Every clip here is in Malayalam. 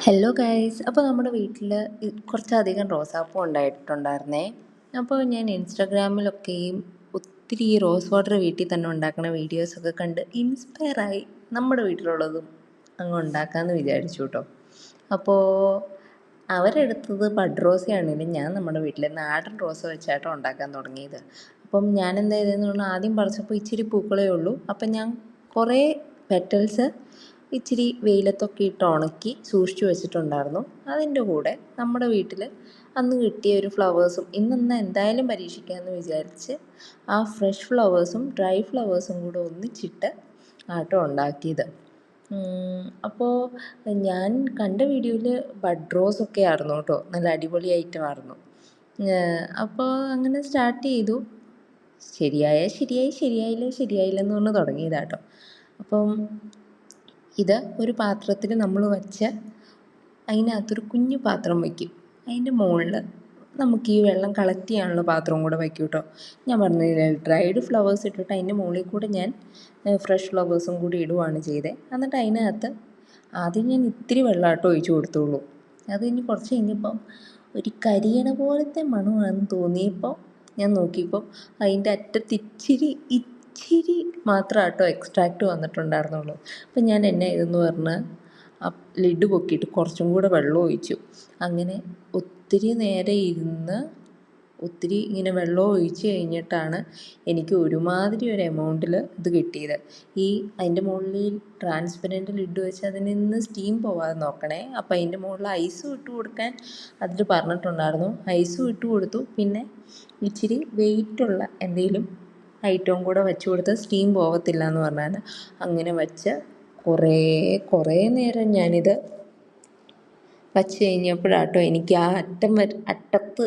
ഹലോ ഗൈസ്, അപ്പോൾ നമ്മുടെ വീട്ടിൽ കുറച്ചധികം റോസാപ്പൂ ഉണ്ടായിട്ടുണ്ടായിരുന്നേ. അപ്പോൾ ഞാൻ ഇൻസ്റ്റാഗ്രാമിലൊക്കെയും ഒത്തിരി ഈ റോസ് വാട്ടർ വീട്ടിൽ തന്നെ ഉണ്ടാക്കുന്ന വീഡിയോസൊക്കെ കണ്ട് ഇൻസ്പയറായി നമ്മുടെ വീട്ടിലുള്ളതും അങ്ങ് ഉണ്ടാക്കാമെന്ന് വിചാരിച്ചു കേട്ടോ. അപ്പോൾ അവരെടുത്തത് ബഡ് റോസയാണെങ്കിലും ഞാൻ നമ്മുടെ വീട്ടിൽ നാടൻ റോസ വെച്ചാട്ടോ ഉണ്ടാക്കാൻ തുടങ്ങിയത്. അപ്പം ഞാൻ എന്താ ചെയ്തതെന്ന് പറഞ്ഞാൽ ആദ്യം പറിച്ചപ്പോൾ ഇച്ചിരി പൂക്കളേ ഉള്ളൂ. അപ്പം ഞാൻ കുറേ പെറ്റൽസ് ഇച്ചിരി വെയിലത്തൊക്കെ ഇട്ട് ഉണക്കി സൂക്ഷിച്ചു വെച്ചിട്ടുണ്ടായിരുന്നു. അതിൻ്റെ കൂടെ നമ്മുടെ വീട്ടിൽ അന്ന് കിട്ടിയ ഒരു ഫ്ലവേഴ്സും ഇന്നൊന്ന് എന്തായാലും പരീക്ഷിക്കാമെന്ന് വിചാരിച്ച് ആ ഫ്രഷ് ഫ്ലവേഴ്സും ഡ്രൈ ഫ്ലവേഴ്സും കൂടെ ഒന്നിച്ചിട്ട് ആട്ടോ ഉണ്ടാക്കിയത്. അപ്പോൾ ഞാൻ കണ്ട വീഡിയോയിൽ ബഡ് റോസ് ഒക്കെ ആയിരുന്നു കേട്ടോ, നല്ല അടിപൊളി ഐറ്റം ആയിരുന്നു. അപ്പോൾ അങ്ങനെ സ്റ്റാർട്ട് ചെയ്തു. ശരിയായില്ലെന്ന് പറഞ്ഞ് തുടങ്ങിയതാട്ടോ. അപ്പം ഇത് ഒരു പാത്രത്തിൽ നമ്മൾ വച്ച് അതിനകത്തൊരു കുഞ്ഞു പാത്രം വയ്ക്കും. അതിൻ്റെ മുകളിൽ നമുക്ക് ഈ വെള്ളം കളക്ട് ചെയ്യാനുള്ള പാത്രവും കൂടെ വയ്ക്കും കേട്ടോ. ഞാൻ പറഞ്ഞില്ലേ, ഡ്രൈഡ് ഫ്ലവേഴ്സ് ഇട്ടിട്ട് അതിൻ്റെ മുകളിൽ കൂടെ ഞാൻ ഫ്രഷ് ഫ്ലവേഴ്സും കൂടി ഇടുകയാണ് ചെയ്തത്. എന്നിട്ട് അതിനകത്ത് ആദ്യം ഞാൻ ഇത്തിരി വെള്ളമാട്ടോ ഒഴിച്ച് കൊടുത്തുള്ളൂ. അത് കഴിഞ്ഞ് കുറച്ച് കഴിഞ്ഞപ്പം ഒരു കരിയണ പോലത്തെ മണമാണെന്ന് തോന്നിയപ്പോൾ ഞാൻ നോക്കിയപ്പോൾ അതിൻ്റെ അറ്റത്ത് ഇച്ചിരി മാത്രമാട്ടോ എക്സ്ട്രാക്റ്റ് വന്നിട്ടുണ്ടായിരുന്നുള്ളൂ. അപ്പം ഞാൻ എന്നാ ഇതെന്ന് പറഞ്ഞ് ആ ലിഡ് പൊക്കിയിട്ട് കുറച്ചും കൂടെ വെള്ളം ഒഴിച്ചു. അങ്ങനെ ഒത്തിരി നേരം ഇരുന്ന് ഒത്തിരി ഇങ്ങനെ വെള്ളം ഒഴിച്ച് കഴിഞ്ഞിട്ടാണ് എനിക്ക് ഒരുമാതിരി ഒരു എമൗണ്ടിൽ ഇത് കിട്ടിയത്. അതിൻ്റെ മുകളിൽ ട്രാൻസ്പെറൻറ്റ് ലിഡ് വെച്ച് അതിൽ നിന്ന് സ്റ്റീം പോവാതെ നോക്കണേ. അപ്പോൾ അതിൻ്റെ മുകളിൽ ഐസും ഇട്ട് കൊടുക്കാൻ അതിൽ പറഞ്ഞിട്ടുണ്ടായിരുന്നു. ഐസും ഇട്ട് കൊടുത്തു. പിന്നെ ഇച്ചിരി വെയിറ്റുള്ള എന്തെങ്കിലും ഐറ്റവും കൂടെ വെച്ച് കൊടുത്ത് സ്റ്റീം പോകത്തില്ല എന്ന് പറഞ്ഞാൽ അങ്ങനെ വെച്ച് കുറേ നേരം ഞാനിത് വച്ച് കഴിഞ്ഞപ്പോഴാട്ടോ എനിക്ക് ആ അറ്റത്ത്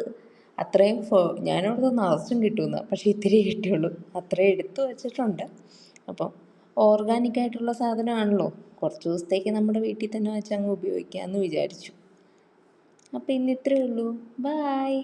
അത്രയും ഞാനവിടുത്തെ നിറച്ചും കിട്ടുമെന്ന്, പക്ഷേ ഇത്തിരി കിട്ടിയുള്ളൂ. അത്രയും എടുത്ത് വെച്ചിട്ടുണ്ട്. അപ്പം ഓർഗാനിക്കായിട്ടുള്ള സാധനമാണല്ലോ, കുറച്ച് ദിവസത്തേക്ക് നമ്മുടെ വീട്ടിൽ തന്നെ വെച്ച് അങ്ങ് ഉപയോഗിക്കാമെന്ന് വിചാരിച്ചു. അപ്പോൾ ഇന്ന് ഇത്രയേ ഉള്ളൂ. ബായ്.